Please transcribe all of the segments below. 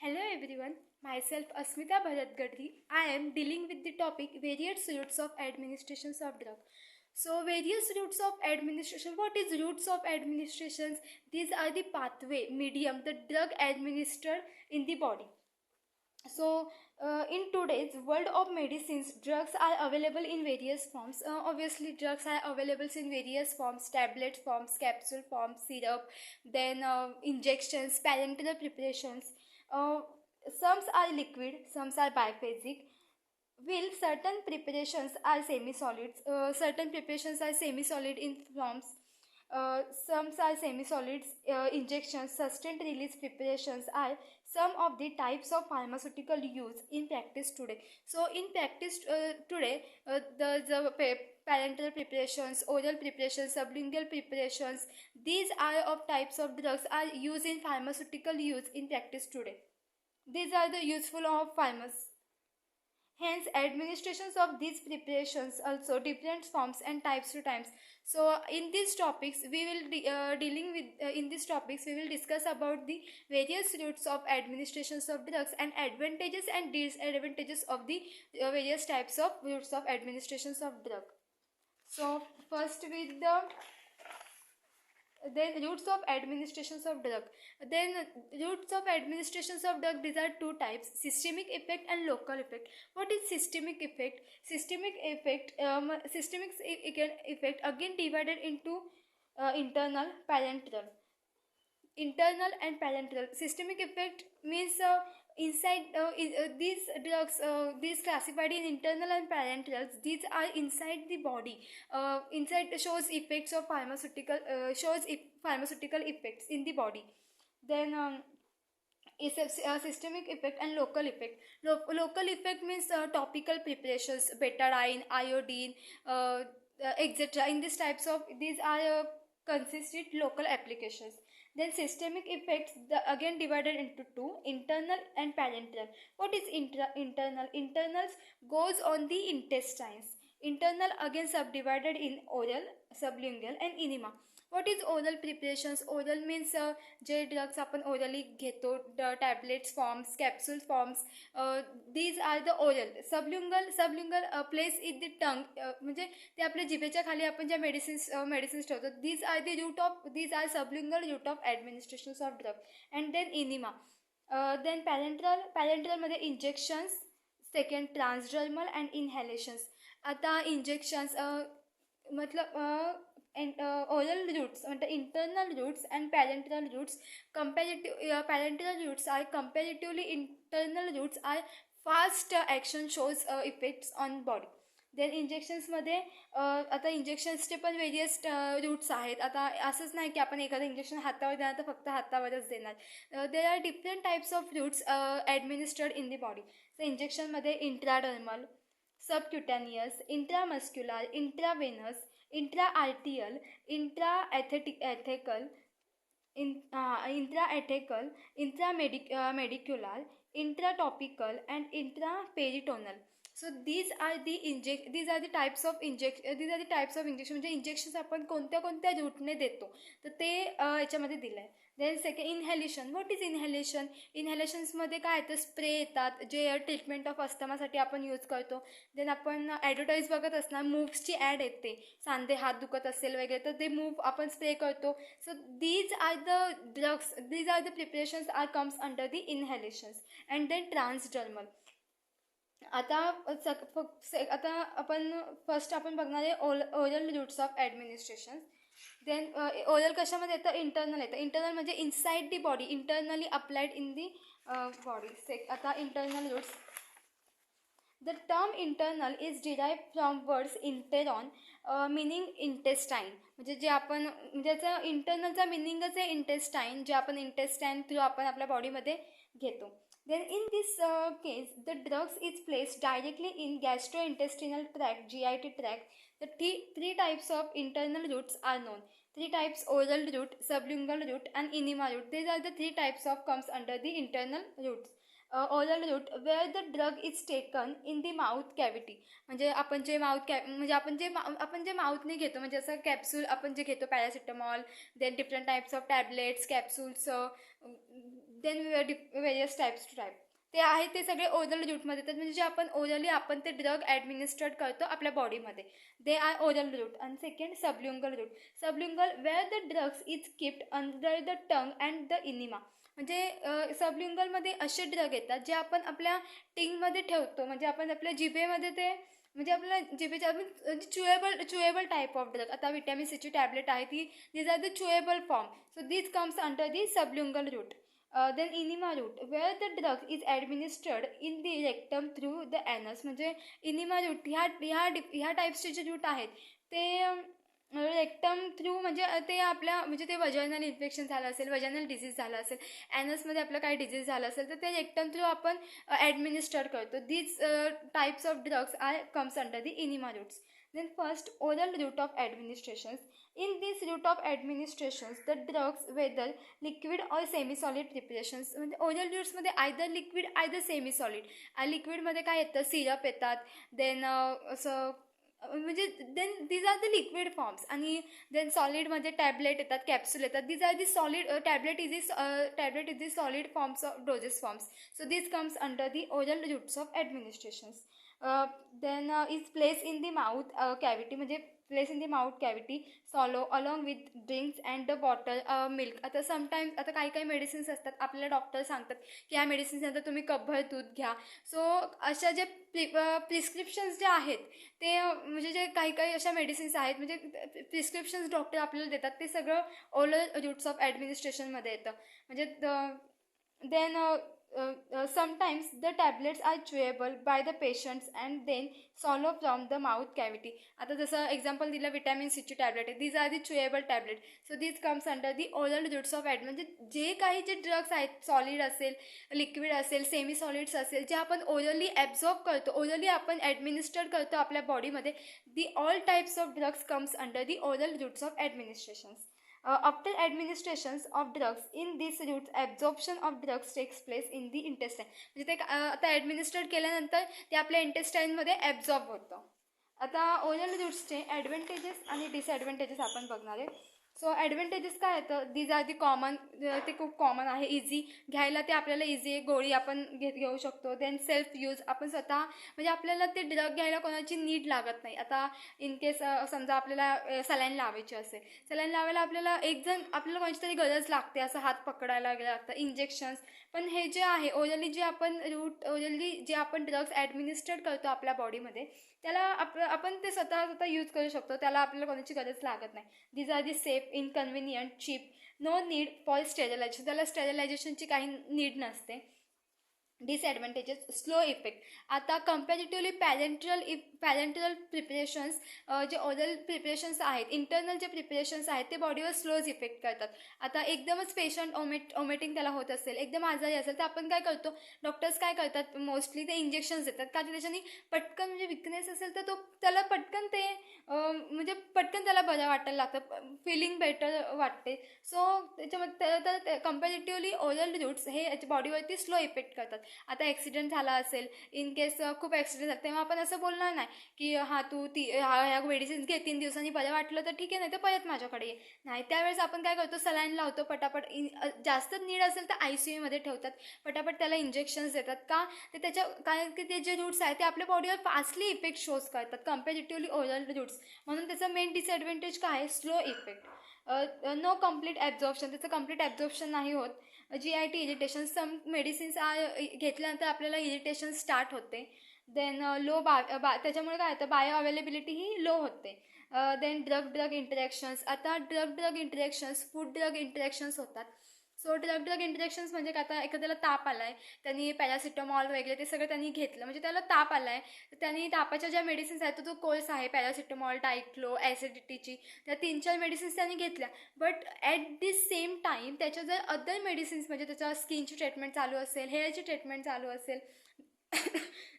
Hello everyone, myself Asmita Bharat Gadri. I am dealing with the topic various routes of administrations of drug. So various routes of administration. What is routes of administrations? These are the pathway, medium, the drug administered in the body. So, in today's world of medicines, drugs are available in various forms. Obviously, drugs are available in various forms: tablet forms, capsule forms, syrup, then injections, parenteral preparations. Uh, some are liquid, some are biphasic. Will certain preparations are semi-solids. Certain preparations are semi-solid in forms. Some are semi-solids. Injections, sustained release preparations are some of the types of pharmaceutical use in practice today. So in practice today, the parenteral preparations, oral preparations, sublingual preparations, these are of types of drugs are used in pharmaceutical use in practice today. These are the useful of pharmacy. Hence, administrations of these preparations also different forms and types to times. So, in these topics, we will dealing with in these topics we will discuss about the various routes of administrations of drugs and advantages and disadvantages of the various types of routes of administrations of drug. So, first with the then routes of administrations of drug. Then routes of administrations of drug, these are two types: systemic effect and local effect. What is systemic effect? Systemic effect again divided into internal, parenteral. Internal and parenteral. Systemic effect means inside these drugs, these classified in internal and parenterals, these are inside the body. Inside shows effects of pharmaceutical effects in the body. Then is a systemic effect and local effect. Local effect means topical preparations, betadine, iodine, etc. In these types of these are consisted local applications. Then systemic effects, again divided into two: internal and parenteral. What is internal? Internals goes on the intestines. Internal again subdivided in oral, sublingual and enema. What is oral preparations? Oral means जे drugs आपण orally घेतो, tablets forms, capsule forms. These are the oral. Sublingual place in the tongue, म्हणजे ते आपल्या जिभेच्या खाली आपण ज्या medicines ठेवतो. These are sublingual route of administrations of drug. And then enema. Then parenteral मध्ये injections, सेकंड ट्रान्सडर्मल अँड इन्हॅलेशन्स. आता इंजेक्शन्स मतलब oral routes म्हणजे internal routes and parenteral routes. Parenteral routes are comparatively, internal routes are fast action shows effects on body. Then इंजेक्शन्समध्ये आता इंजेक्शन्सचे पण various roots आहेत. आता असंच नाही की आपण एखादं इंजेक्शन हातावर देणार तर फक्त हातावरच देणार. There are different types of routes administered in the body. तर इंजेक्शनमध्ये intradermal, subcutaneous, intramuscular, intravenous, intraarterial, intrathecal, intramedullary, intratopical and intraperitoneal. So these are the types of injection. म्हणजे इंजेक्शन्स आपण कोणत्या कोणत्या रूटने देतो तर ते याच्यामध्ये दिलं आहे. Then second inhalation. What is inhalation? इन्हॅलेशन्समध्ये काय येतं? स्प्रे येतात जे ट्रीटमेंट ऑफ अस्थमासाठी आपण यूज करतो. देन आपण ॲडव्हर्टाईज बघत असणार, मूव्सची ॲड येते, सांधे हात दुखत असेल वगैरे तर ते मूव आपण स्प्रे करतो. So these are the preparations are comes under the inhalations. And then transdermal. आता आपण फर्स्ट बघणार आहे oral routes of administration. Then oral कशामध्ये येतं? इंटरनल येतं. इंटरनल म्हणजे inside the body, internally applied in the body. आता internal routes. The term internal is derived from words enteron meaning intestine. म्हणजे जे आपण ज्याचं इंटरनलचा मिनिंगच आहे इंटेस्टाईन, जे आपण इंटेस्टाईन थ्रू आपण आपल्या बॉडीमध्ये घेतो. Then in this case, the drugs is placed directly in gastrointestinal tract, GIT tract. The three types of internal routes are known. Three types: oral route, sublingual route and enema route. These are the three types of comes under the internal routes. oral route where the drug is taken in the mouth cavity. म्हणजे आपण जे म्हणजे आपण जे माउथने घेतो, म्हणजे असं capsule आपण जे घेतो paracetamol, then different types of tablets, capsules, then various types to type, ते आहे ते सगळे ओरल रूटमध्ये येतात. म्हणजे जे आपण ओरली आपण ते ड्रग ॲडमिनिस्ट्रेट करतो आपल्या बॉडीमध्ये, दे आर ओरल रूट. आणि second sublingual route. Sublingual where the drugs is keeped under the tongue and the enema. म्हणजे सबल्युंगलमध्ये असे ड्रग येतात जे आपण आपल्या टिंगमध्ये ठेवतो, म्हणजे आपण आपल्या जिभेमध्ये ते, म्हणजे आपल्या जिभेच्या आपण चुएबल टाईप ऑफ ड्रग. आता विटॅमिन सीची टॅबलेट आहे ती, these are the chewable form. So these comes under the sublingual route. Then enema route where the drug is administered in the rectum through the anus. म्हणजे enema route ह्या टाईप्सचे जे route आहेत ते rectum through, म्हणजे ते आपल्या, म्हणजे ते वजायनल इन्फेक्शन झालं असेल, वजायनल डिझीज झालं असेल, ॲनसमध्ये आपलं काही डिझीज झालं असेल तर ते रेक्टम थ्रू आपण ॲडमिनिस्टर करतो. These types of drugs are comes under the enema routes. Then first, oral route of administrations. In this route of administrations, the drugs, whether liquid or semi-solid preparations, म्हणजे oral routesमध्ये either liquid either semi-solid. लिक्विडमध्ये काय येतं, syrup येतात, then असं म्हणजे then these are the liquid forms. आणि then सॉलिडमध्ये टॅबलेट येतात, कॅप्सूल येतात. These are the solid tablet is the solid forms of doses forms. So these comes under the oral routes of administrations. Then is place in the mouth cavity. म्हणजे place in the mouth cavity, swallow along with drinks and the bottle milk. आता sometimes आता काही medicines असतात, आपल्याला doctor सांगतात की ह्या मेडिसिन्सनंतर तुम्ही कपभर दूध घ्या. सो अशा जे प्रिस्क्रिप्शन्स जे आहेत ते म्हणजे जे काही अशा मेडिसिन्स आहेत, म्हणजे प्रिस्क्रिप्शन्स डॉक्टर आपल्याला देतात, ते सगळं ओरल रूट्स ऑफ ॲडमिनिस्ट्रेशनमध्ये येतं. म्हणजे then sometimes the tablets are chewable by the patients and then swallow from the mouth cavity. आता जसं एक्झाम्पल दिलं विटॅमिन सीची टॅबलेट आहे, these are the chewable tablet. So these comes under the oral routes of म्हणजे जे काही जे drugs आहेत, सॉलिड असेल, लिक्विड असेल, सेमी सॉलिड्स असेल, जे आपण ओरली ॲब्झॉर्ब करतो, ओरली आपण ॲडमिनिस्टर करतो आपल्या बॉडीमध्ये, the all types of drugs comes under the oral routes of administrations. After administrations of drugs in these routes, absorption of drugs takes place in the intestine. म्हणजे ते आता ॲडमिनिस्ट्रेट केल्यानंतर ते आपल्या इंटेस्टाईनमध्ये ॲब्झॉर्ब होतं. आता ओरल रूट्सचे ॲडव्हान्टेजेस आणि डिसॲडव्हान्टेजेस आपण बघणार आहे. सो ॲडव्हान्टेजेस काय येतं, दीज आर दी कॉमन. ते खूप कॉमन आहे, इझी घ्यायला, ते आपल्याला इझी आहे, गोळी आपण घेऊ शकतो. देन सेल्फ यूज, आपण स्वतः, म्हणजे आपल्याला ते ड्रग घ्यायला कोणाची नीड लागत नाही. आता इन केस समजा आपल्याला सलाईन लावायची असेल, सलाईन लावायला आपल्याला आपल्याला कोणाची तरी गरज लागते, असं हात पकडायला वगैरे लागतं, इंजेक्शन्स. पण हे जे आहे ओरली जे आपण ड्रग्स ॲडमिनिस्ट्रेट करतो आपल्या बॉडीमध्ये, त्याला आपण ते स्वतः यूज करू शकतो, त्याला आपल्याला कोणाची गरज लागत नाही. These are the safe, inconvenient, cheap, no need for sterilization. त्याला स्टेरिलायझेशनची काही नीड नसते. Disadvantages, slow effect. आता कम्पॅरेटिव्हली पॅरेंटल प्रिपरेशन्स, जे ओरल प्रिपरेशन्स आहेत, इंटरनल जे प्रिपरेशन्स आहेत, ते बॉडीवर स्लोज इफेक्ट करतात. आता एकदमच पेशंट ओमेटिंग त्याला होत असेल, एकदम आजारी असेल, तर आपण काय करतो, डॉक्टर्स काय करतात, मोस्टली ते इंजेक्शन्स देतात. का तर त्याच्याने पटकन, म्हणजे विकनेस असेल तर त्याला पटकन ते म्हणजे पटकन त्याला बरं वाटायला लागतं, फिलिंग बेटर वाटते. सो त्याच्यामध्ये कम्पॅरेटिव्हली ओरल रूट्स हे बॉडीवरती स्लो इफेक्ट करतात. आता ॲक्सिडेंट झाला असेल, इन केस खूप ॲक्सिडेंट झाला, तेव्हा आपण असं बोलणार नाही की तू ह्या मेडिसिन्स घे, 3 दिवसांनी बरं वाटलं तर ठीक आहे, नाही तर परत माझ्याकडे ये. नाही, त्यावेळेस आपण काय करतो, सलाईन लावतो पटापट. जास्त नीड असेल तर ICUमध्ये ठेवतात, पटापट त्याला इंजेक्शन्स देतात. का ते कारण की ते जे रूट्स आहेत ते आपल्या बॉडीवर फास्टली इफेक्ट शोज करतात कम्पॅरेटिव्हली ओरल रूट्स. म्हणून त्याचं मेन डिसॲडव्हान्टेज काय आहे, slow effect. No complete absorption, त्याचं कम्प्लीट ॲब्झॉर्प्शन नाही होत. GIT इरिटेशन, सम मेडिसिन्स घेतल्यानंतर आपल्याला इरिटेशन स्टार्ट होते. देन त्याच्यामुळे काय होतं, बायो अवेलेबिलिटी ही लो होते. Then drug interactions. आता drug interactions, food drug interactions होतात. सो ड्रग इंटरॅक्शन्स म्हणजे काय, आता एखाद्याला ताप आला आहे, त्यांनी पॅरासिटामॉल वगैरे ते सगळं त्यांनी घेतलं, म्हणजे त्याला ताप आला आहे, तर त्यांनी तापाच्या ज्या मेडिसिन्स आहेत तो कोर्स आहे, पॅरासिटामॉल, डायक्लो, ॲसिडिटीची, त्या 3-4 मेडिसिन्स त्यांनी घेतल्या. But at the same time त्याच्या जर अदर मेडिसिन्स, म्हणजे त्याच्या स्किनची ट्रीटमेंट चालू असेल, हेअरची ट्रीटमेंट चालू असेल,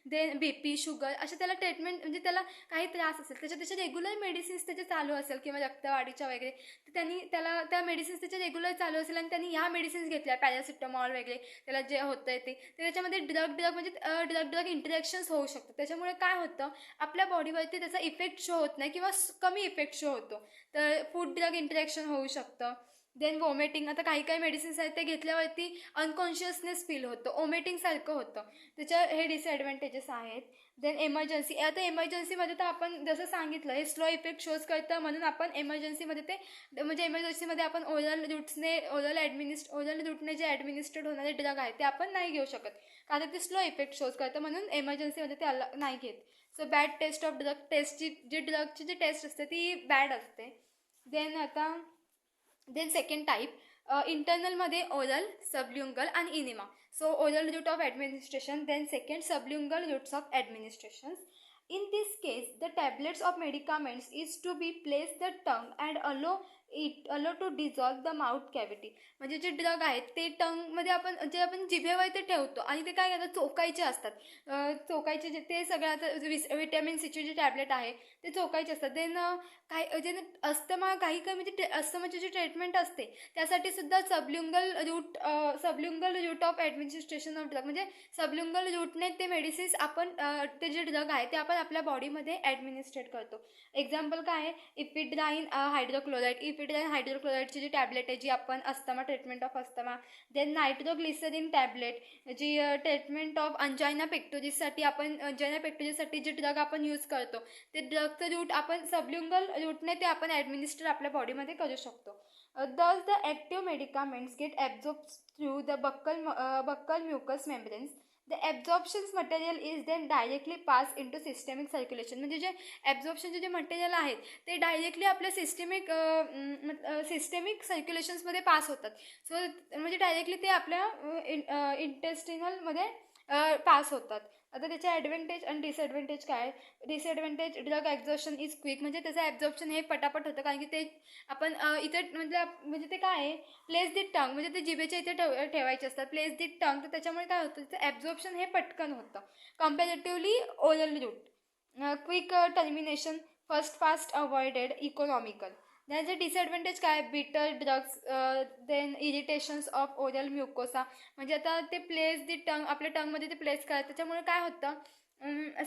देन BP, शुगर अशा त्याला ट्रीटमेंट म्हणजे त्याला काही त्रास असेल त्याचे रेग्युलर मेडिसिन्स त्याचे चालू असेल किंवा रक्तवाढीच्या वगैरे, तर त्यांनी त्याला त्या मेडिसिन्स त्याचे रेग्युलर चालू असेल आणि त्यांनी ह्या मेडिसिन्स घेतल्या पॅरासिटामॉल वगैरे त्याला जे होतं आहे ते, तर त्याच्यामध्ये ड्रग म्हणजे ड्रग इंटरॅक्शन्स होऊ शकतात. त्याच्यामुळे काय होतं, आपल्या बॉडीवरती त्याचा इफेक्ट शो होत नाही किंवा कमी इफेक्ट शो होतो. तर फूड ड्रग इंटरॅक्शन होऊ शकतं. देन वॉमिटिंग, आता काही काही मेडिसिन्स आहेत ते घेतल्यावरती अनकॉन्शियसनेस फील होतं, वॉमिटिंगसारखं होतं. त्याच्या हे डिसएडव्हान्टेजेस आहेत. देन एमर्जन्सी, आता एमर्जन्सीमध्ये तर आपण जसं सांगितलं हे स्लो इफेक्ट शोज करतं, म्हणून आपण एमर्जन्सीमध्ये ते म्हणजे एमर्जन्सीमध्ये आपण ओरल रूटने जे ॲडमिनिस्ट्रेट होणारे ड्रग आहेत ते आपण नाही घेऊ शकत, कारण ते स्लो इफेक्ट शोज करतं, म्हणून एमर्जन्सीमध्ये ते नाही घेत. So bad taste of drug, टेस्टची जी ड्रगची जी टेस्ट असते ती बॅड असते. देन सेकंड टाईप, इंटरनलमध्ये ओरल, सबल्युंगल आणि enema. So oral route of administration, then second sublingual routes of administrations. In this case, the tablets of medicaments is to be placed the tongue and allow to dissolve the mouth cavity. म्हणजे जे drug आहेत ते टंगमध्ये आपण जिभेवर ते ठेवतो आणि ते काय करतात, चोकायचे असतात. चोकायचे जे ते सगळं आता विटॅमिन सीचे जे टॅबलेट आहे ते चोकायचे असतात. देन काही जे अस्थमा काही म्हणजे अस्थमाची जी ट्रीटमेंट असते त्यासाठी सुद्धा sublingual route of administration of drug, म्हणजे सबल्युंगल रूटने ते मेडिसिन्स आपण ते जे ड्रग आहे ते आपण आपल्या बॉडीमध्ये ॲडमिनिस्ट्रेट करतो. एक्झाम्पल काय आहे, इपिड्राईन हायड्रोक्लोराईडची जी टॅबलेट आहे जी आपण asthma, treatment of asthma. Then nitroglycerin tablet जी ट्रीटमेंट ऑफ अंजायना पेक्टोरिससाठी जे ड्रग आपण यूज करतो ते ड्रगचं रूट आपण सबल्युंगल रूटने ते आपण ॲडमिनिस्टर आपल्या बॉडीमध्ये करू शकतो. Thus the active medicaments get absorbed through the buccal mucous membranes. The absorption material is then directly passed into systemic circulation. म्हणजे जे ॲब्झॉर्प्शनचे जे मटेरियल आहेत ते डायरेक्टली आपल्या सिस्टेमिक सर्क्युलेशन्समध्ये पास होतात. सो म्हणजे डायरेक्टली ते आपल्या इंटेस्टिनलमध्ये पास होतात. आता त्याचे ॲडव्हान्टेज आणि डिसएडव्हान्टेज काय आहे. Disadvantage, drug absorption is quick, म्हणजे त्याचं ॲब्झॉर्प्शन हे पटापट होतं, कारण की ते आपण इथं म्हणजे ते काय आहे, प्लेस दी टंग, म्हणजे ते जिभेच्या इथे ठेवायचे असतात, प्लेस दी टंग, तर त्याच्यामुळे काय होतं, त्याचं ॲब्झॉर्प्शन हे पटकन होतं comparatively oral route. Quick termination, fast avoided, economical. त्याचे डिसएडव्हान्टेज काय, bitter drugs, then irritations of oral mucosa, म्हणजे आता ते प्लेस दी टंग, आपल्या टंगमध्ये ते प्लेस करायचं, त्याच्यामुळे काय होतं,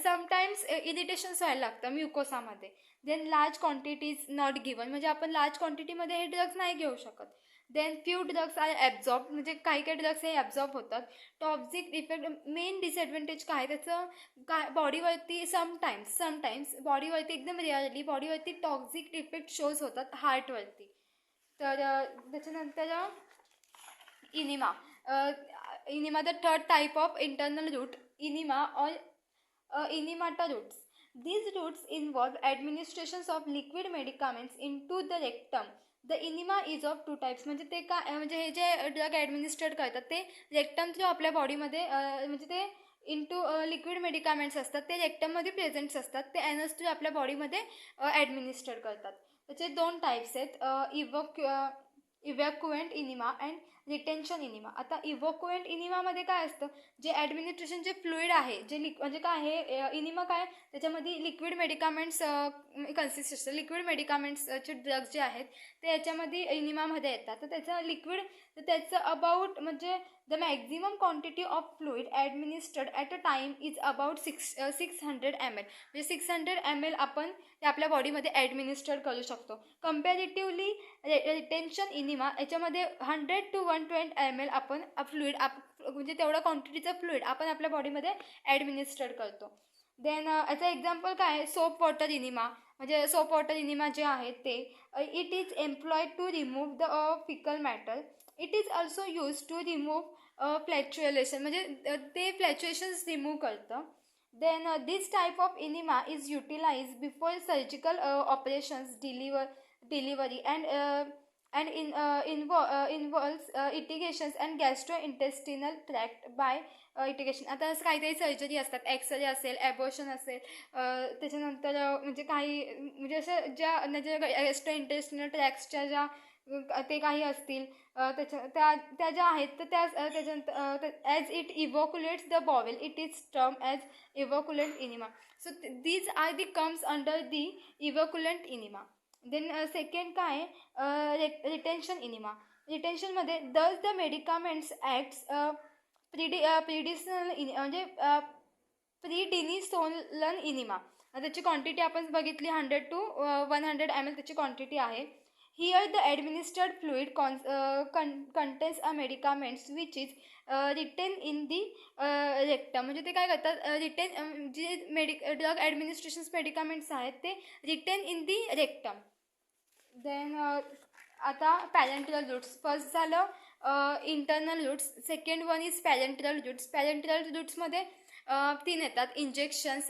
समटाईम्स इरिटेशन्स व्हायला लागतं म्युकोसामध्ये. Then large quantities not given, म्हणजे आपण लार्ज क्वांटिटीमध्ये हे ड्रग्स नाही घेऊ शकत. Then few drugs are absorb, म्हणजे काही काही ड्रग्स हे ॲब्झॉर्ब होतात. टॉक्सिक इफेक्ट, मेन डिसएडव्हान्टेज काय, त्याचं काय बॉडीवरती समटाईम्स बॉडीवरती, एकदम रिअरली बॉडीवरती टॉक्सिक इफेक्ट शोज होतात हार्टवरती. तर त्याच्यानंतर enema. Enema the third type of internal route, enema और इनिमाटा routes. These routes involve administrations of liquid medicaments into the rectum. The enema is of two types. म्हणजे ते काय, म्हणजे हे जे ड्रग ॲडमिनिस्ट्रेट करतात ते रेक्टम थ्रू आपल्या बॉडीमध्ये, म्हणजे ते इंटू लिक्विड मेडिकामेंट्स असतात ते रेक्टममध्ये प्रेझेंट्स असतात, ते ॲनस थ्रू आपल्या बॉडीमध्ये ॲडमिनिस्ट्रेट करतात. त्याचे दोन टाईप्स आहेत, इव्हॅक्युएंट इनिमा अँड रिटेन्शन इनिमा. आता इव्हॅक्युएंट इनिमामध्ये काय असतं, जे ॲडमिनिस्ट्रेशन जे फ्लुइड आहे, जे म्हणजे काय आहे, इनिमा काय, त्याच्यामध्ये लिक्विड मेडिकामेंट्स कन्सिस्ट असतं. लिक्विड मेडिकामेंट्सचे ड्रग्स जे आहेत ते याच्यामध्ये इनिमामध्ये येतात. तर त्याचं अबाउट, म्हणजे the maximum quantity of fluid administered at a time is about 600 ml. म्हणजे 600 ml आपण ते आपल्या बॉडीमध्ये ॲडमिनिस्टर करू शकतो. कम्पॅरेटिव्हली रिटेन्शन इनिमा याच्यामध्ये 100 to 120 ml आपण फ्लुइड म्हणजे तेवढ्या क्वांटिटीचं फ्लुइड आपण आपल्या बॉडीमध्ये ॲडमिनिस्टर करतो. देन याचं एक्झाम्पल काय आहे, सोप वॉटर इनिमा. म्हणजे सोप वॉटर इनिमा जे आहे ते it is employed to remove the fecal matter. It is also use to remove flatulation, म्हणजे ते फ्लॅच्युएशन्स रिमूव्ह करतं. Then this type of enema is utilized before surgical operations, delivery, and involves irrigations and gastrointestinal tract by irrigation. आता असं काहीतरी surgery असतात, x ray असेल, abortion असेल, त्याच्यानंतर म्हणजे काही म्हणजे असं ज्या गॅस्ट्रोइंटेस्टिनल ट्रॅक्टच्या ज्या ते काही असतील त्या ज्या आहेत तर त्याच्यानंतर as it evacuates the bowel it is term as evacuant enema. So these are the comes under the evacuant enema. Then second काय रिटेन्शन इनिमा. रिटेन्शनमध्ये दस द मेडिकामेंट्स ॲक्ट्स प्रिडिशनल म्हणजे प्रीडिनिसोलन इनिमा. त्याची क्वांटिटी आपण बघितली 100 to 100 ml त्याची quantity आहे. Here the administered fluid contains a medicaments which is retain in the rectum. म्हणजे ते काय करतात जे ड्रग ॲडमिनिस्ट्रेशन्स मेडिकामेंट्स आहेत ते retain in the rectum. Then आता पॅरेंट्रल रूट्स. फर्स्ट झालं internal routes, second one is parenteral routes. Parenteral रूट्समध्ये 3 येतात: इंजेक्शन्स,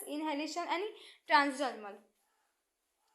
इनहॅलेशन आणि transdermal.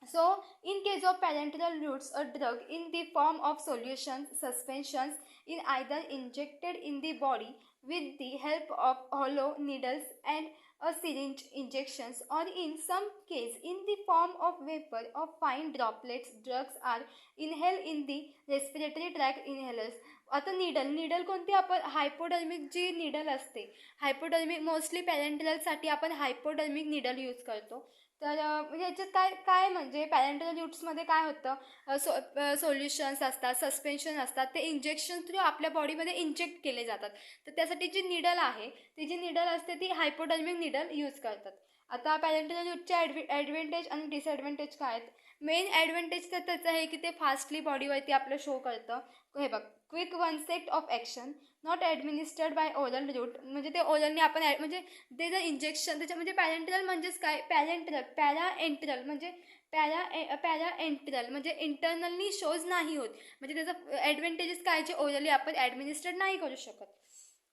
So, in case of parenteral routes, a drug in the form of solutions, suspensions, in either injected in the body with the help of hollow needles and a syringe injections, or in some case in the form of vapor or fine droplets, drugs are inhaled in the respiratory tract inhalers. आता needle कोणती? आपण हायपोडर्मिक जी needle असते, हायपोडर्मिक mostly पॅरेंटरलसाठी आपण हायपोडर्मिक needle use करतो. तर याच्यात काय म्हणजे पॅरेंटल रूट्समध्ये काय होतं, सोल्युशन्स असतात, सस्पेन्शन असतात, ते इंजेक्शन थ्रू आपल्या बॉडीमध्ये इंजेक्ट केले जातात. तर त्यासाठी जी नीडल आहे ती जी नीडल असते ती हायपोडर्मिक नीडल यूज करतात. आता पॅरेंटल रूटचे ॲडव्हान्टेज आणि डिसॲडव्हान्टेज काय आहेत? मेन ॲडव्हान्टेज तर त्याचं आहे की ते फास्टली बॉडीवरती आपलं शो करतं. हे बघ, quick onset of action, not administered by oral route. म्हणजे ते ओरलने आपण म्हणजे ते जर इंजेक्शन त्याच्यामध्ये पॅरेंटरल म्हणजेच काय? पॅराएंट्रल म्हणजे पॅराएंट्रल म्हणजे इंटरनली शोज नाही होत. म्हणजे त्याचा ॲडव्हान्टेजेस काय जे ओरली आपण ॲडमिनिस्टर्ड नाही करू शकत.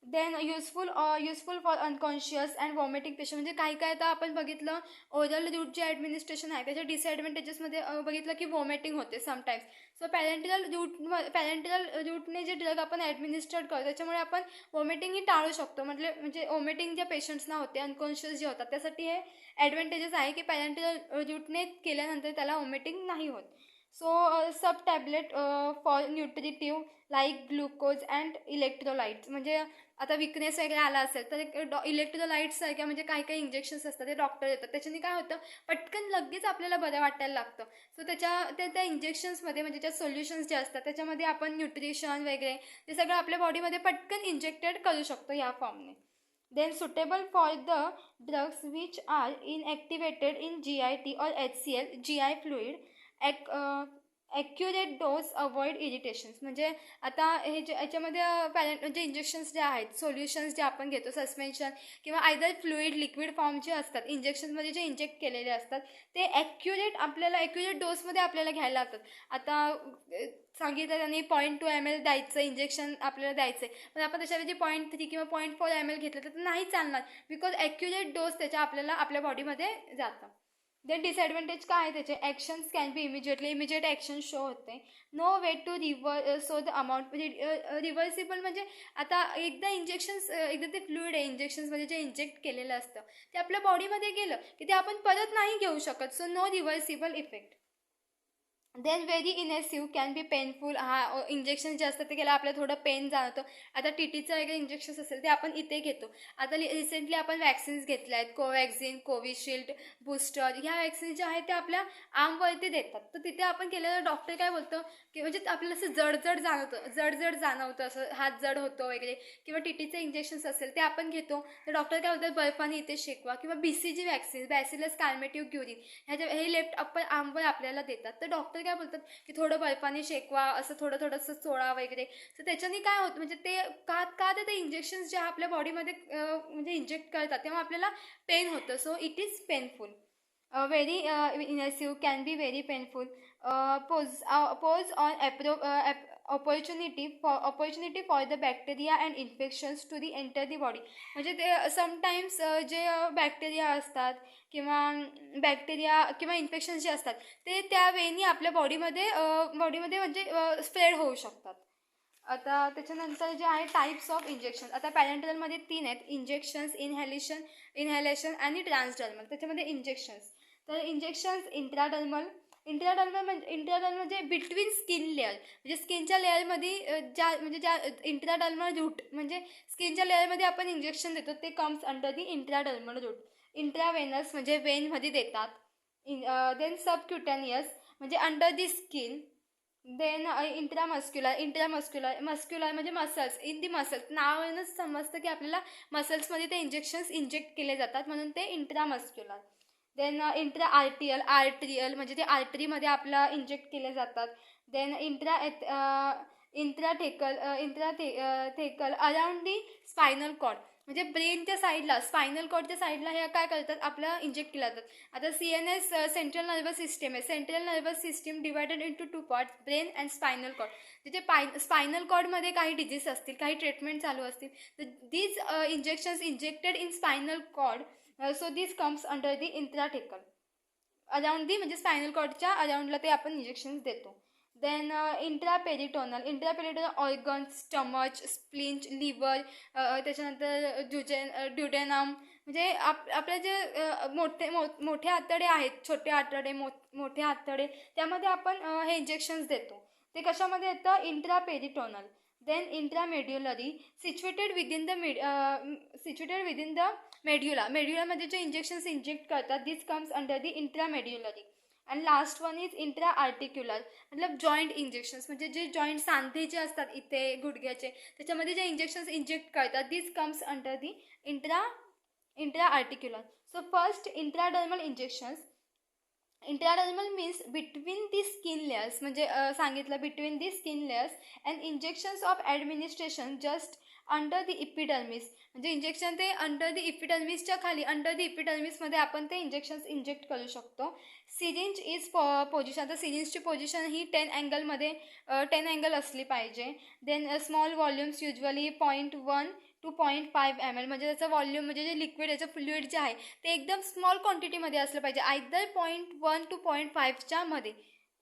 Then useful for unconscious and vomiting patient. म्हणजे काही आता आपण बघितलं ओरल रूट जे ॲडमिनिस्ट्रेशन आहे त्याच्या डिसॲडव्हान्टेजेसमध्ये बघितलं की वॉमिटिंग होते समटाईम्स. सो पॅरेंटरल रूटने जे ड्रग आपण ॲडमिनिस्टर्ड करतो त्याच्यामुळे आपण वॉमिटिंगही टाळू शकतो. म्हणजे वॉमिटिंग ज्या पेशंट्सना होते, अनकॉन्शियस जे होतात, त्यासाठी हे ॲडव्हान्टेजेस आहे की पॅरेंटरल रूटने केल्यानंतर त्याला वॉमिटिंग नाही होत. So sub tablet for nutritive like glucose and electrolytes. म्हणजे आता विकनेस वगैरे आला असेल तर इलेक्ट्रोलाइट्ससारख्या म्हणजे काही इंजेक्शन्स असतात ते डॉक्टर देतात. त्याच्याने काय होतं, पटकन लगेच आपल्याला बरं वाटायला लागतं. सो त्या इंजेक्शन्समध्ये म्हणजे त्या सोल्युशन्स जे असतात त्याच्यामध्ये आपण न्यूट्रिशन वगैरे ते सगळं आपल्या बॉडीमध्ये पटकन इंजेक्टेड करू शकतो या फॉर्मने. Then suitable for the drugs which are inactivated in GIT और HCl GI fluid. Accurate dose avoid irritations. म्हणजे आता हे जे याच्यामध्ये जे इंजेक्शन्स जे आहेत, सोल्युशन्स जे आपण घेतो, सस्पेन्शन किंवा आयदर फ्लुइड लिक्विड फॉर्म जे असतात इंजेक्शनमध्ये जे इंजेक्ट केलेले असतात ते ॲक्युरेट डोसमध्ये आपल्याला घ्यायला लागतात. आता सांगितलं त्यांनी 0.2 ml द्यायचं इंजेक्शन आपल्याला द्यायचं आहे, पण आपण त्याच्याऐवजी 0.3 किंवा 0.4 ml घेतलं तर नाही चालणार, बिकॉज ॲक्युरेट डोस त्याच्या आपल्या बॉडीमध्ये जातं. देन डिसॲडव्हान्टेज काय आहे त्याचे? Actions can be immediate action show होते. No way to so the amount. Reversible म्हणजे आता एकदा ते फ्लुइड आहे इंजेक्शन्समध्ये जे इंजेक्ट केलेलं असतं ते आपल्या बॉडीमध्ये गेलं की ते आपण परत नाही घेऊ शकत. So no reversible effect. Then very invasive can be painful. Injection जे असतं ते केलं आपल्याला थोडं पेन जाणवतं. आता TTचं वगैरे इंजेक्शन्स असेल ते आपण इथे घेतो. आता रिसेंटली आपण वॅक्सिन्स घेतल्या आहेत, कोवॅक्सिन, कोविशिल्ड, बूस्टर. ह्या वॅक्सिन ज्या आहेत त्या आपल्या आर्मवरती देतात. तर तिथे आपण केलेलं डॉक्टर काय बोलतं की म्हणजे आपल्याला असं जड जाणवतं, असं हात जड होतो वगैरे, किंवा TTचे इंजेक्शन्स असेल ते आपण घेतो तर डॉक्टर काय बोलतात, बर्फाने इथे शेकवा. किंवा BCG वॅक्सिन, बॅसिलस कार्मेटिव्ह ग्युरिन, हे लेफ्ट अप्पर आर्मवर आपल्याला देतात. तर डॉक्टर काय बोलतात की थोडं बर्फाने शेकवा, असं थोडंसं चोळा वगैरे. तर त्याच्याने काय होतं म्हणजे ते तर ते इंजेक्शन्स जे आपल्या बॉडीमध्ये म्हणजे इंजेक्ट करतात तेव्हा आपल्याला पेन होतं. So it is painful. Very invasive can be very painful. Pose on opportunity for the bacteria and infections to the enter the body. म्हणजे ते समटाईम्स जे बॅक्टेरिया असतात किंवा इन्फेक्शन्स जे असतात ते त्या वेनी आपल्या बॉडीमध्ये म्हणजे स्प्रेड होऊ शकतात. आता त्याच्यानंतर जे आहे टाईप्स ऑफ इंजेक्शन. आता पॅरेंटरलमध्ये 3 आहेत: इंजेक्शन्स, इनहॅलेशन आणि ट्रान्सडर्मल. त्याच्यामध्ये इंजेक्शन्स, तर इंजेक्शन्स इंट्राडर्मल, इंट्राडर्मल म्हणजे बिटवीन स्किन लेअर, म्हणजे स्किनच्या लेअरमध्ये ज्या इंट्राडर्मल रूट म्हणजे स्किनच्या लेअरमध्ये आपण इंजेक्शन देतो ते comes under the intradermal route. Intravenous म्हणजे वेनमध्ये देतात. देन सबक्युटेनियस म्हणजे under the skin. Then muscular म्हणजे मसल्स, इन दी मसल्स. नावावरूनच समजतं की आपल्याला मसल्समध्ये ते इंजेक्शन्स इंजेक्ट केले जातात म्हणून ते इंट्रामस्क्युलर. देन आर्ट्रियल म्हणजे ते आर्टरीमध्ये आपला इंजेक्ट केले जातात. Then intrathecal around the spinal cord म्हणजे ब्रेनच्या साईडला, स्पायनल कॉर्डच्या साईडला हे काय करतात, आपलं इंजेक्ट केलं जातात. आता CNS सेंट्रल नर्वस सिस्टम आहे. Central nervous system divided into 2 parts, brain and spinal cord. तिथे स्पायनल कॉर्डमध्ये काही डिजीज असतील, काही ट्रीटमेंट चालू असतील, तर these injections injected in spinal cord, so this comes under the intrathecal. Around the म्हणजे स्पायनल कॉर्डच्या अराउंडला ते आपण इंजेक्शन्स देतो. Then intraperitoneal organs, stomach, spleen, liver, त्याच्यानंतर ड्युडेनम म्हणजे आपले जे मोठे आतडे आहेत, छोटे आतडे, मोठे आतडे, त्यामध्ये आपण हे इंजेक्शन्स देतो. ते कशामध्ये येतं, intraperitoneal. Then intramedullary situated within the मेड्युलामध्ये जे इंजेक्शन्स इंजेक्ट करतात, this comes under the intramedullary. And last one is intra articular मतलब जॉईंट इंजेक्शन्स म्हणजे जे जॉईंट सांधे जे असतात इथे गुडघ्याचे, त्याच्यामध्ये जे इंजेक्शन्स इंजेक्ट करतात, this comes under the intra articular. So first intradermal injections. Intradermal means between the skin layers म्हणजे सांगितलं between the skin layers and injections of administration just under the epidermis म्हणजे इंजेक्शन ते under the इपिडर्मिसच्या खाली, under दी इपिडर्मिसमध्ये आपण ते injections inject करू शकतो. Syringe is position. आता सिरिंजची पोझिशन ही 10 अँगलमध्ये 10 अँगल असली पाहिजे. Then small volumes usually 0.1 to 0.5 ml म्हणजे त्याचं व्हॉल्यूम म्हणजे जे लिक्विड याचं फ्लुइड जे आहे ते एकदम स्मॉल क्वांटिटीमध्ये असलं पाहिजे, आयदर 0.1 to 0.5च्या मध्ये.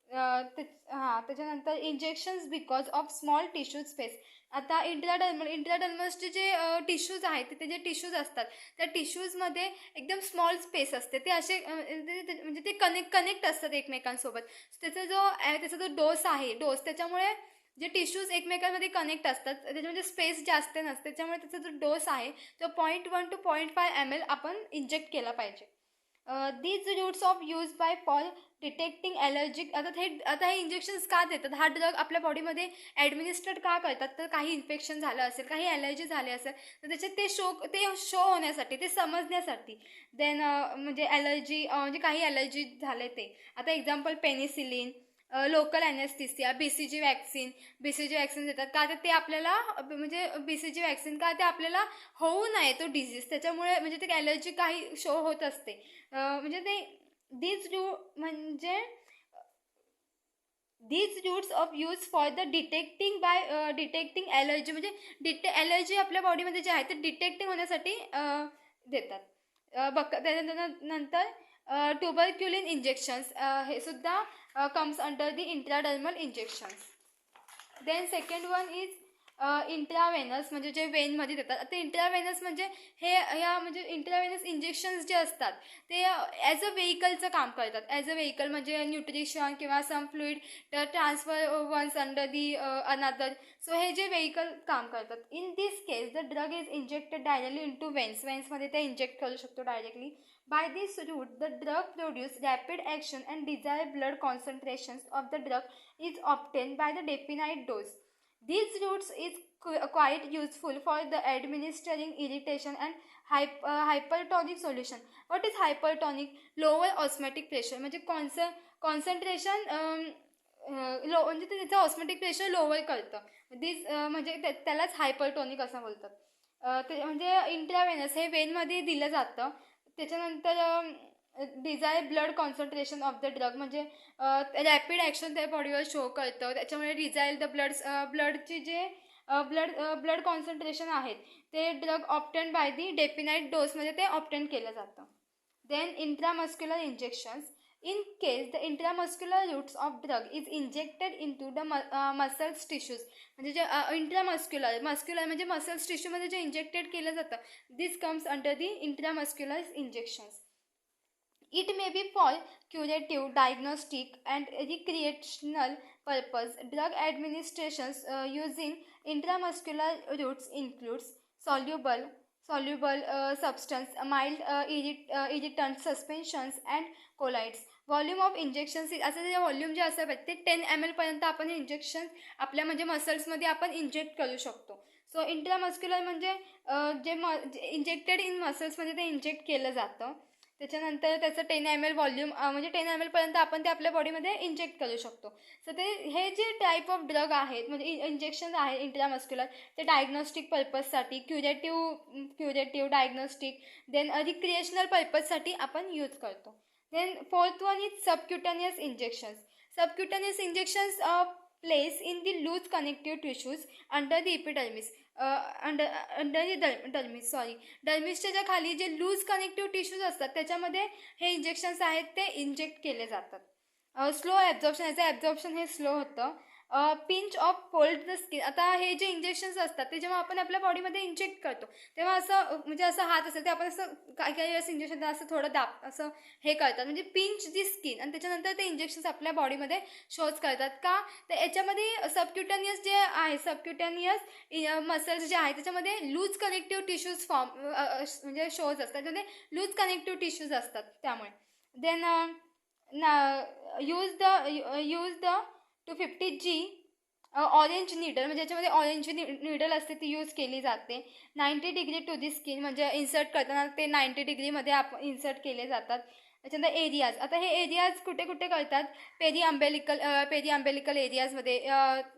त्याच्यानंतर injections because of small tissue space. आता इंट्राडर्मल्सचे जे टिश्यूज आहेत तिथे जे टिश्यूज असतात त्या टिश्यूजमध्ये एकदम स्मॉल स्पेस असते, ते असे म्हणजे ते कनेक्ट असतात एकमेकांसोबत. त्याचा जो डोस आहे त्याच्यामुळे जे टिश्यूज एकमेकांमध्ये कनेक्ट असतात त्याच्यामध्ये स्पेस जास्त नसते, त्याच्यामुळे त्याचा जो डोस आहे तो 0.1 to 0.5 ml आपण इंजेक्ट केला पाहिजे. These routes of use by for detecting allergic. आता हे इंजेक्शन्स का देतात, हा ड्रग आपल्या बॉडीमध्ये ॲडमिनिस्ट्रेट का करतात, तर काही इन्फेक्शन झालं असेल, काही ॲलर्जी झाली असेल तर त्याच्यात ते शो होण्यासाठी, ते समजण्यासाठी. देन म्हणजे ॲलर्जी म्हणजे काही ॲलर्जी झाले ते. आता example penicillin, local anaesthesia, BCG vaccine देतात का, तर ते आपल्याला म्हणजे BCG वॅक्सिन का, ते आपल्याला होऊ नये तो डिझीज, त्याच्यामुळे म्हणजे ते ॲलर्जी काही शो होत असते. म्हणजे ते these routes of use for the detecting allergy म्हणजे ॲलर्जी आपल्या बॉडीमध्ये जे आहे ते डिटेक्टिंग होण्यासाठी देतात. त्याच्यानंतर ट्युबरक्युलिन इंजेक्शन्स हे सुद्धा comes under the intradermal injections. Then second one is intravenous म्हणजे जे वेनमध्ये देतात. आता इंट्रावेनस म्हणजे म्हणजे इंट्रावेनस इंजेक्शन्स जे असतात ते ॲज अ व्हेकलचं काम करतात. ॲज अ व्हेकल म्हणजे न्यूट्रिशन किंवा some fluid transfer once under the another. So हे जे व्हेकल काम करतात. In this case the drug is injected directly into वेन्समध्ये ते इंजेक्ट करू शकतो directly. By this route, the drug produces rapid action and desired blood concentrations of the drug is obtained by the definite dose. These routes is quite useful for the administering irritation and hypertonic solution. What is hypertonic? Lower osmotic pressure म्हणजे concentration म्हणजे त्याचं osmotic pressure lower करतं. म्हणजे त्यालाच हायपरटॉनिक असं बोलतात. ते म्हणजे इंट्रावेनस हे वेनमध्ये दिलं जातं. त्याच्यानंतर desire blood concentration of the drug म्हणजे रॅपिड ॲक्शन त्या बॉडीवर शो करतं, त्याच्यामुळे डिझायर द ब्लडची जे ब्लड कॉन्सन्ट्रेशन आहेत ते drug obtain by the definite डोसमध्ये ते ऑप्टेन केलं जातं. Then intramuscular injections. In case the intramuscular routes of drug is injected into the muscles tissues म्हणजे जे इंट्रामस्क्युलर म्हणजे मसल्स टिश्यूमध्ये जे इंजेक्टेड केलं जातं, this comes under the intramuscular injections. It may be for curative, diagnostic, and recreational purpose. Drug administrations using intramuscular routes includes soluble substance, mild irritant suspensions, and colloids. Volume of injections असं जे volume जे असं ते 10 ml पर्यंत आपण हे injection आपल्या म्हणजे मसल्समध्ये आपण इंजेक्ट करू शकतो. सो इंट्रामस्क्युलर म्हणजे जे इंजेक्टेड इन मसल्समध्ये ते इंजेक्ट केलं जातं. त्याच्यानंतर त्याचं 10 ml व्हॉल्यूम म्हणजे 10 ml पर्यंत आपण ते आपल्या बॉडीमध्ये इंजेक्ट करू शकतो. सो ते हे जे टाईप ऑफ ड्रग आहेत म्हणजे इंजेक्शन आहे इंट्रामस्क्युलर ते डायग्नोस्टिक पर्पजसाठी क्युरेटिव्ह डायग्नोस्टिक देन रिक्रिएशनल पर्पजसाठी आपण यूज करतो. Then fourth one is subcutaneous injections. Subcutaneous injections are placed in the loose connective tissues under the epidermis. Under the dermis डर्मिसच्या ज्या खाली जे लूज कनेक्टिव्ह टिश्यूज असतात त्याच्यामध्ये हे इंजेक्शन्स आहेत ते इंजेक्ट केले जातात. स्लो ॲब्झॉर्प्शन, याचं ॲब्झॉर्प्शन हे स्लो होतं. Pinch of fold the skin. आता हे जे इंजेक्शन्स असतात ते जेव्हा आपण आपल्या बॉडीमध्ये इंजेक्ट करतो तेव्हा असं म्हणजे असं हात असेल ते आपण असं काही काही वेळेस इंजेक्शन असं थोडं दाब असं हे करतात म्हणजे पिंच दी स्किन आणि त्याच्यानंतर ते इंजेक्शन्स आपल्या बॉडीमध्ये शोज करतात का तर याच्यामध्ये सबक्युटेनियस जे आहे सबक्युटेनियस मसल्स जे आहे त्याच्यामध्ये लूज कनेक्टिव्ह टिश्यूज म्हणजे शोज असतात त्याच्यामध्ये लूज कनेक्टिव्ह टिश्यूज असतात त्यामुळे. Then use the 250G orange needle म्हणजे याच्यामध्ये ऑरेंज नीडल असते ती यूज केली जाते. 90 डिग्री टू दी स्किन म्हणजे इन्सर्ट करताना ते 90 डिग्रीमध्ये आपण इन्सर्ट केले जातात. त्याच्यानंतर एरियाज. आता हे एरियाज कुठे कुठे करतात पेरी अम्बेलिकल एरियाजमध्ये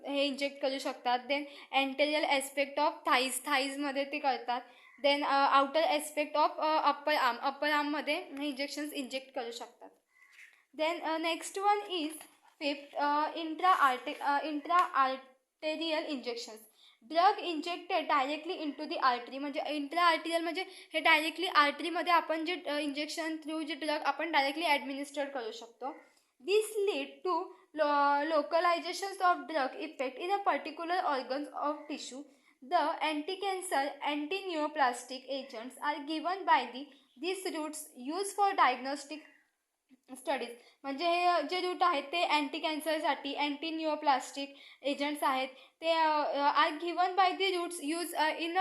हे इंजेक्ट करू शकतात. देन एंटेरियल ॲस्पेक्ट ऑफ थाईजमध्ये ते करतात. Then outer aspect of upper आर्ममध्ये हे इंजेक्शन्स इंजेक्ट करू शकतात. Then next one is fifth intra-arterial injections. Drug injected directly into the artery म्हणजे इंट्रा आर्टिरियल म्हणजे हे डायरेक्टली आर्टरीमध्ये आपण जे इंजेक्शन थ्रू जे ड्रग आपण डायरेक्टली ॲडमिनिस्टर करू शकतो. This lead to localisations of drug effect in a particular organs of tissue. The anti-cancer anti-neuroplastic agents R given by this routes use for diagnostic studies. म्हणजे हे जे route आहेत ते anti कॅन्सरसाठी anti neuroplastic agents आहेत ते are given by the routes use in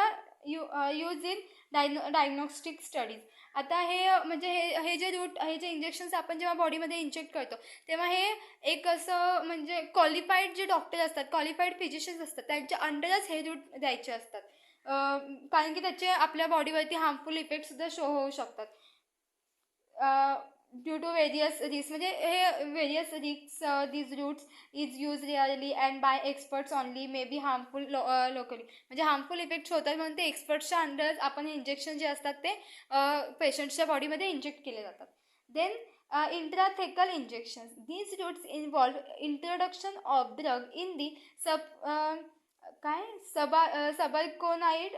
diagnostic studies. आता हे म्हणजे हे जे रूट हे जे इंजेक्शन्स आपण जेव्हा बॉडीमध्ये इंजेक्ट करतो तेव्हा हे एक असं म्हणजे क्वालिफाईड जे डॉक्टर असतात क्वालिफाईड फिजिशियन्स असतात त्यांच्या अंडरच हे रूट द्यायचे असतात कारण की त्याचे आपल्या बॉडीवरती हार्मफुल इफेक्टसुद्धा शो होऊ शकतात. ड्यू टू वेरियस रिस्क म्हणजे हे various risk these routes is use rarely and by experts only may be harmful locally म्हणजे हार्मफुल इफेक्ट्स होतात म्हणून ते एक्सपर्ट्सच्या अंडर आपण हे इंजेक्शन जे असतात ते पेशंट्सच्या बॉडीमध्ये इंजेक्ट केले जातात. Then intrathecal injections. These routes involve introduction of drug in the subarachnoid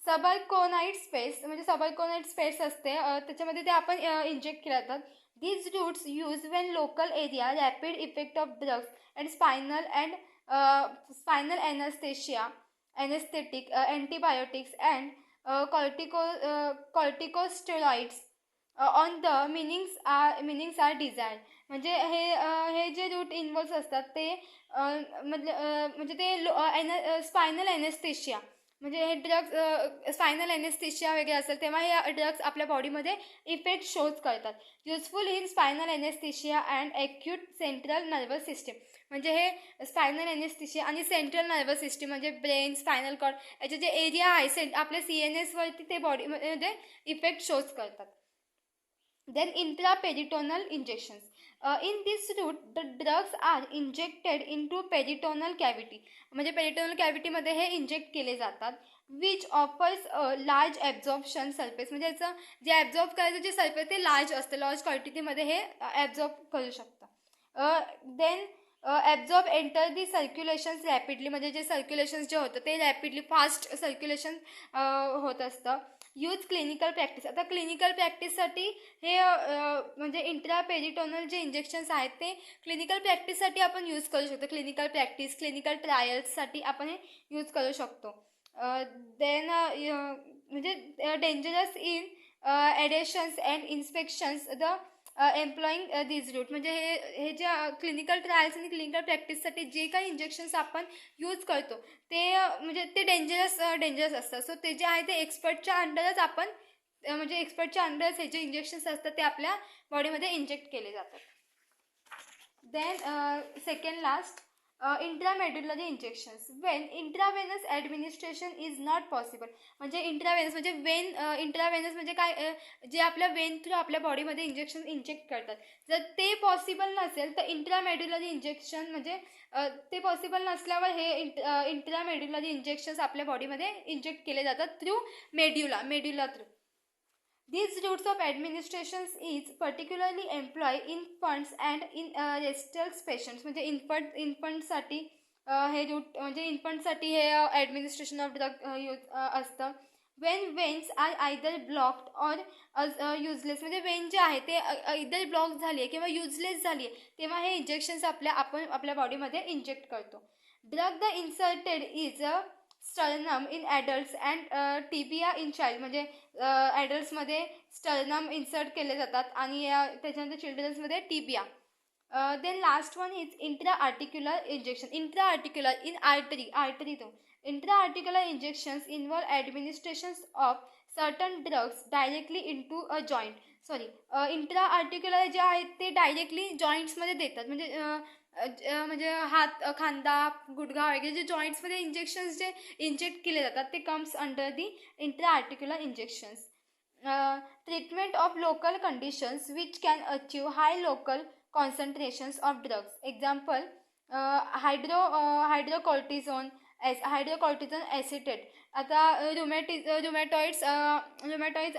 subarachnoid space म्हणजे सबरकोनाइड स्पेस असते त्याच्यामध्ये ते आपण इंजेक्ट केले जातात. These routes use when local area rapid effect of drugs and spinal anaesthetic antibiotics and corticosteroids on the meninges are desired. म्हणजे हे जे रूट इन्व्हॉल्व्ह असतात ते म्हणजे ते स्पायनल एनेस्थेशिया म्हणजे हे ड्रग्स स्पायनल एनेस्थेशिया वगैरे असेल तेव्हा हे ड्रग्स आपल्या बॉडीमध्ये इफेक्ट शोज करतात. Useful in spinal anaesthesia and acute central nervous system. म्हणजे हे स्पायनल एनेस्थेशिया आणि सेंट्रल नर्वस सिस्टीम म्हणजे ब्रेन स्पायनल कॉर्ड याचे जे एरिया आहे आपल्या CNS वरती ते बॉडीमध्ये इफेक्ट शोज करतात. Then intraperitoneal injections. In this route, the drugs are injected into peritoneal cavity. म्हणजे पेरिटोनल कॅव्हिटीमध्ये हे इंजेक्ट केले जातात. Which offers large absorption surface. म्हणजे याचं जे ॲब्झॉर्ब करायचं जे सरफेस ते लार्ज असतं लार्ज क्वांटिटीमध्ये हे ॲब्झॉर्ब करू शकतं. Then absorb enter the circulations rapidly. म्हणजे जे सर्क्युलेशन्स जे होतं ते रॅपिडली फास्ट सर्क्युलेशन होत असतं. Use clinical practice. आता क्लिनिकल प्रॅक्टिससाठी हे म्हणजे इंट्रापेरिटोनल जे इंजेक्शन्स आहेत ते क्लिनिकल प्रॅक्टिससाठी आपण यूज करू शकतो. क्लिनिकल प्रॅक्टिस क्लिनिकल ट्रायल्ससाठी आपण हे यूज करू शकतो. देन म्हणजे dangerous in adhesions and inspections the employing this route. म्हणजे हे जे क्लिनिकल ट्रायल्स आणि क्लिनिकल प्रॅक्टिससाठी जे काही इंजेक्शन्स आपण यूज करतो ते म्हणजे ते डेंजरस असतात. सो ते जे आहे ते एक्सपर्टच्या अंडरच आपण म्हणजे एक्सपर्टच्या अंडरच हे जे इंजेक्शन्स असतात ते आपल्या बॉडीमध्ये इंजेक्ट केले जातात. Then second last, intramedullary injections. When intravenous administration is not possible. म्हणजे इंट्रावेनस म्हणजे इंट्रावेनस म्हणजे काय, जे आपल्या वेन थ्रू आपल्या बॉडीमध्ये इंजेक्ट करतात. जर ते पॉसिबल नसेल तर इंट्रामेड्युलरी इंजेक्शन म्हणजे ते पॉसिबल नसल्यावर हे इंट्रामेड्युलरी इंजेक्शन्स आपल्या बॉडीमध्ये इंजेक्ट केले जातात through medulla through. These routes of administration is particularly employed in infants and in restless patients. म्हणजे इन्फंटसाठी हे रूट म्हणजे इन्फंटसाठी हे ॲडमिनिस्ट्रेशन ऑफ ड्रग असतं. When veins are either blocked or useless. म्हणजे वेन जे आहे ते आयदर ब्लॉक झाली आहे किंवा युजलेस झाली आहे तेव्हा हे इंजेक्शन्स आपण आपल्या बॉडीमध्ये इंजेक्ट करतो. Drug the inserted is a sternum in adults and tibia in child. म्हणजे ॲडल्ट्समध्ये स्टर्नम इन्सर्ट केले जातात आणि त्याच्यानंतर चिल्ड्रन्समध्ये tibia. Then last one is intra articular injection. Intra articular in artery तो. Intra articular injections involve administrations of certain drugs directly into a joint. Intra articular जे आहेत ते डायरेक्टली जॉईंट्समध्ये देतात. म्हणजे हात, खांदा, गुडघा वगैरे जे जॉईंट्समध्ये इंजेक्शन्स जे इंजेक्ट केले जातात ते comes under the intra articular injections. Treatment of local conditions which can achieve high local concentrations of drugs. Example hydrocortisone acetate. आता रुमॅटॉइड्स रुमॅटॉइड्स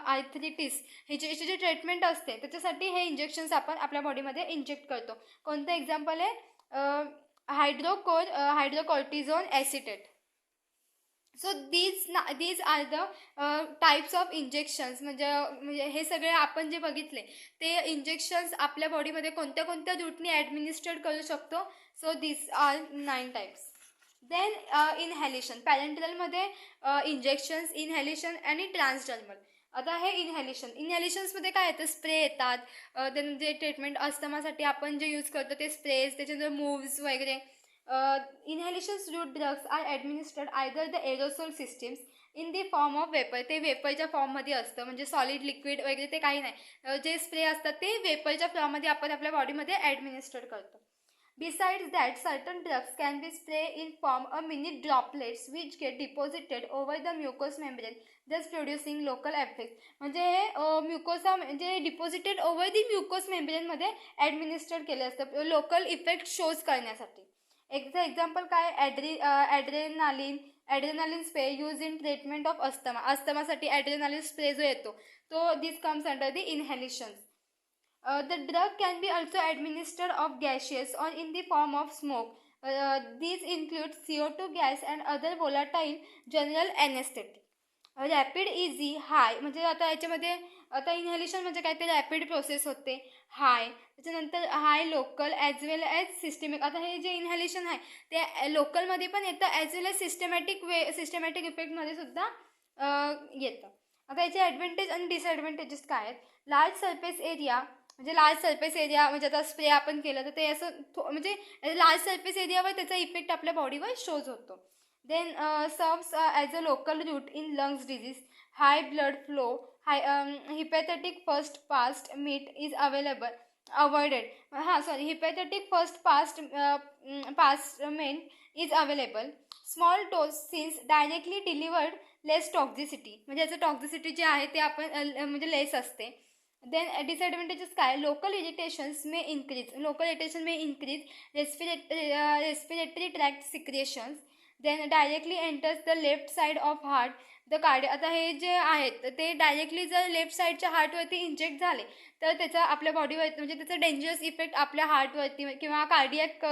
आर्थरिटिस ह्याची जे ट्रीटमेंट असते त्याच्यासाठी हे इंजेक्शन्स आपण आपल्या बॉडीमध्ये इंजेक्ट करतो. कोणतं एक्झाम्पल आहे, hydrocortisone acetate. So these are the types of injections. म्हणजे हे सगळे आपण जे बघितले ते इंजेक्शन्स आपल्या बॉडीमध्ये कोणत्या कोणत्या रूटनी ॲडमिनिस्ट्रेट करू शकतो. So these are 9 types. Then inhalation. पॅरेंटलमध्ये इंजेक्शन्स, इनहॅलेशन आणि ट्रान्सडर्मल. आता हे इनहॅलेशन्समध्ये काय येतं, स्प्रे येतात. देन जे ट्रीटमेंट अस्थमासाठी आपण जे यूज करतो ते स्प्रेज, त्याच्यानंतर मूव्स वगैरे. Inhalations route drugs are administered either the aerosol systems in the form of vapour. ते वेपरच्या फॉर्ममध्ये असतं, म्हणजे सॉलिड लिक्विड वगैरे ते काही नाही. जे स्प्रे असतात ते वेपरच्या फॉर्ममध्ये आपण आपल्या बॉडीमध्ये ॲडमिनिस्टर करतो. Besides that, certain drugs can be sprayed in form of mini droplets which get deposited over the mucous membrane, thus producing local effects. म्हणजे हे म्युकोसा म्हणजे डिपॉझिटेड ओव्हर दी म्युकोस मेम्ब्रेनमध्ये ॲडमिनिस्टर केले असतं लोकल इफेक्ट शोज करण्यासाठी. Example काय, adrenaline spray use in treatment of अस्थमासाठी adrenaline spray जो येतो तो this comes under the inhalations. The drug can be also administered of gaseous or in the form of smoke. These include CO2 gas and other volatile general anesthetic. Rapid easy high. म्हणजे आता याच्यामध्ये आता इनहॅलेशन म्हणजे काय, ते rapid process होते. हाय त्याच्यानंतर हाय local as वेल as systemic. आता हे जे इनहॅलेशन आहे ते लोकलमध्ये पण येतं ॲज वेल ॲज सिस्टमॅटिक इफेक्टमध्ये सुद्धा येतं. आता याचे ॲडव्हान्टेज आणि डिसॲडव्हान्टेजेस काय आहेत. लार्ज सरफेस एरिया म्हणजे आता स्प्रे आपण केलं तर ते असं म्हणजे लार्ज सरफेस एरियावर त्याचा इफेक्ट आपल्या बॉडीवर शोज होतो. Then serves as a local route in lungs disease, high blood flow, hepatic first past meet is avoided. Hepatic first past main is available. Small dose since directly delivered less toxicity. म्हणजे याचं टॉक्झिसिटी जे आहे ते आपण म्हणजे less असते. Then disadvantages काय, local irritation may increase respiratory tract secretions. Then directly enters the left side of heart the cardiac. आता हे जे आहेत ते डायरेक्टली जर लेफ्ट साईडच्या हार्टवरती इंजेक्ट झाले तर त्याचा आपल्या बॉडीवर म्हणजे त्याचा डेंजरस इफेक्ट आपल्या हार्टवरती किंवा कार्डियक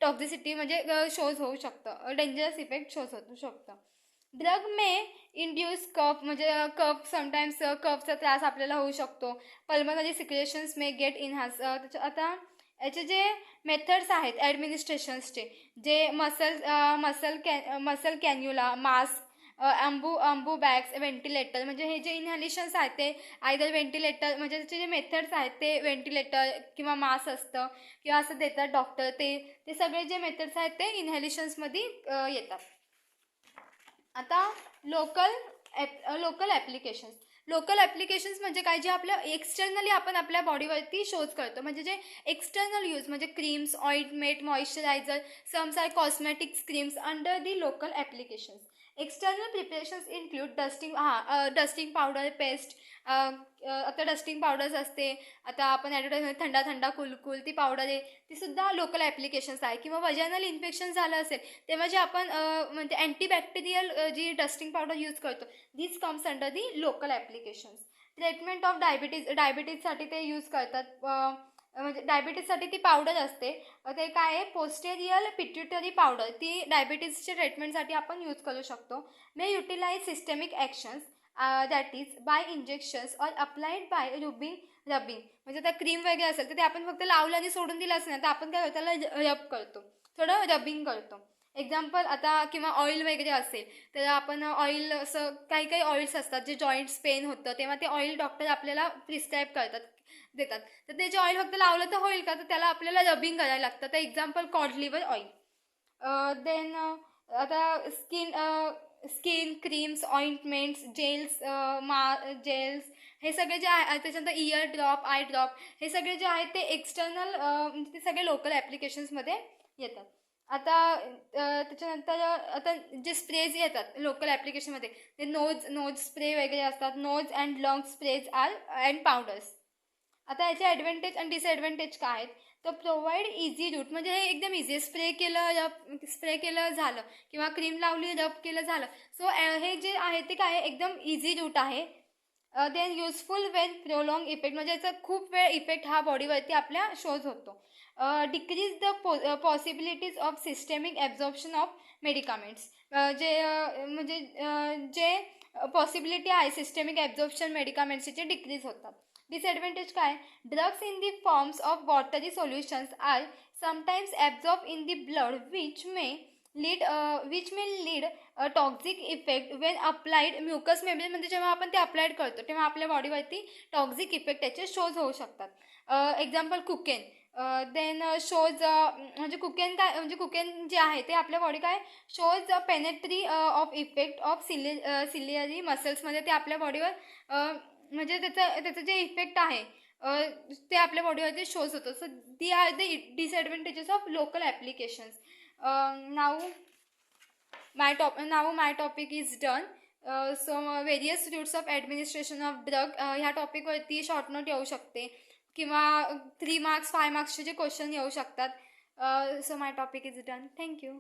टॉक्झिसिटी म्हणजे शोज होऊ शकतं, डेंजरस इफेक्ट शोज होऊ शकतं. Drug may induce cough. म्हणजे समटाईम्स कफचा त्रास आपल्याला होऊ शकतो. Pulmonary secretions may get enhance. आता याचे जे मेथड्स आहेत ॲडमिनिस्ट्रेशन्सचे, जे nasal cannula, mask Ambu bags, ventilator, म्हणजे हे जे इन्हॅलेशन्स आहेत ते आयदर व्हेंटिलेटर, म्हणजे त्याचे जे मेथड्स आहेत ते व्हेंटिलेटर किंवा मास्क असतं किंवा असं देतात डॉक्टर, ते ते सगळे जे मेथड्स आहेत ते इन्हॅलेशन्समध्ये येतात. आता लोकल ॲप्लिकेशन्स. लोकल ॲप्लिकेशन्स म्हणजे काय, जे आपलं एक्सटर्नली आपण आपल्या बॉडीवरती शोज करतो, म्हणजे जे एक्सटर्नल यूज, म्हणजे creams, ointment, moisturiser, sums are cosmetics creams under the local applications. External preparations include dusting powder, paste, आता डस्टिंग पावडर्स असते. आता आपण ॲडव्हर्टाईजमध्ये थंडा थंडा कुलकुल ती पावडर आहे, ती सुद्धा लोकल ॲप्लिकेशन्स आहे. किंवा वजायनल इन्फेक्शन झालं असेल तेव्हा जे आपण म्हणजे अँटीबॅक्टेरियल जी डस्टिंग पावडर यूज करतो, this comes under the local applications. Treatment of डायबिटीजसाठी ते यूज करतात. म्हणजे डायबिटीजसाठी ती पावडर असते, ते काय आहे, पोस्टेरियल पिट्युटरी पावडर, ती डायबिटीजच्या ट्रीटमेंटसाठी आपण यूज करू शकतो. May utilize systemic actions, that is by injections or applied by rubbing. म्हणजे त्या क्रीम वगैरे असेल तर ते आपण फक्त लावलं आणि सोडून दिलं असं नाही, तर आपण काय करतो, त्याला रब करतो, थोडं रबिंग करतो. एक्झाम्पल, आता किंवा ऑइल वगैरे असेल तर आपण ऑइल, असं काही काही ऑइल्स असतात जे जॉईंट्स पेन होतं तेव्हा ते ऑइल डॉक्टर आपल्याला प्रिस्क्राईब करतात, देतात. तर ते जे ऑइल फक्त लावलं तर होईल का, तर त्याला आपल्याला रबिंग करायला लागतं. तर example, cod liver oil. Then आता स्किन क्रीम्स, ऑइंटमेंट्स, जेल्स, हे सगळे जे आहे. त्याच्यानंतर इयर ड्रॉप, आय ड्रॉप, हे सगळे जे आहेत ते एक्सटर्नल, ते सगळे लोकल ॲप्लिकेशन्समध्ये येतात. आता त्याच्यानंतर आता जे स्प्रेज येतात लोकल ॲप्लिकेशनमध्ये, ते नोज स्प्रे वगैरे असतात. Nose and lung sprays are and powders. आता याचे ॲडव्हान्टेज आणि डिसॲडव्हान्टेज काय आहेत, तर प्रोव्हाइड इझी रूट, म्हणजे हे एकदम इझी, स्प्रे केलं झालं किंवा क्रीम लावली, रब केलं झालं. सो हे जे आहे ते काय आहे, एकदम इझी रूट आहे. Then useful when prolong effect, म्हणजे याचा खूप वेळ इफेक्ट हा बॉडीवरती आपल्या शोज होतो. Decrease the possibilities of systemic absorption of medicaments, जे पॉसिबिलिटी आहे सिस्टेमिक ॲब्झॉर्प्शन मेडिकामेंट्सचे डिक्रीज होतात. डिसएडव्हान्टेज काय, drugs in the forms of watery solutions are sometimes absorb in the blood which may lead toxic effect when applied mucus membrane, म्हणजे जेव्हा आपण ते applied करतो तेव्हा आपल्या बॉडीवरती टॉक्झिक इफेक्ट त्याचे शोज होऊ शकतात. एक्झाम्पल, कुकेन. देन शोज, म्हणजे कुकेन जे आहे ते आपल्या बॉडी काय shows penetrate of effect of ciliary मसल्समध्ये, ते आपल्या बॉडीवर म्हणजे त्याचं जे इफेक्ट आहे ते आपल्या बॉडीवरती शोज होतं. So the are the disadvantages of local applications. Now my topic is done. So various routes of administration of drug, ह्या टॉपिकवरती शॉर्ट नोट येऊ शकते किंवा 3 मार्क्स 5 मार्क्सचे जे क्वेश्चन येऊ शकतात. So my topic is done. Thank you.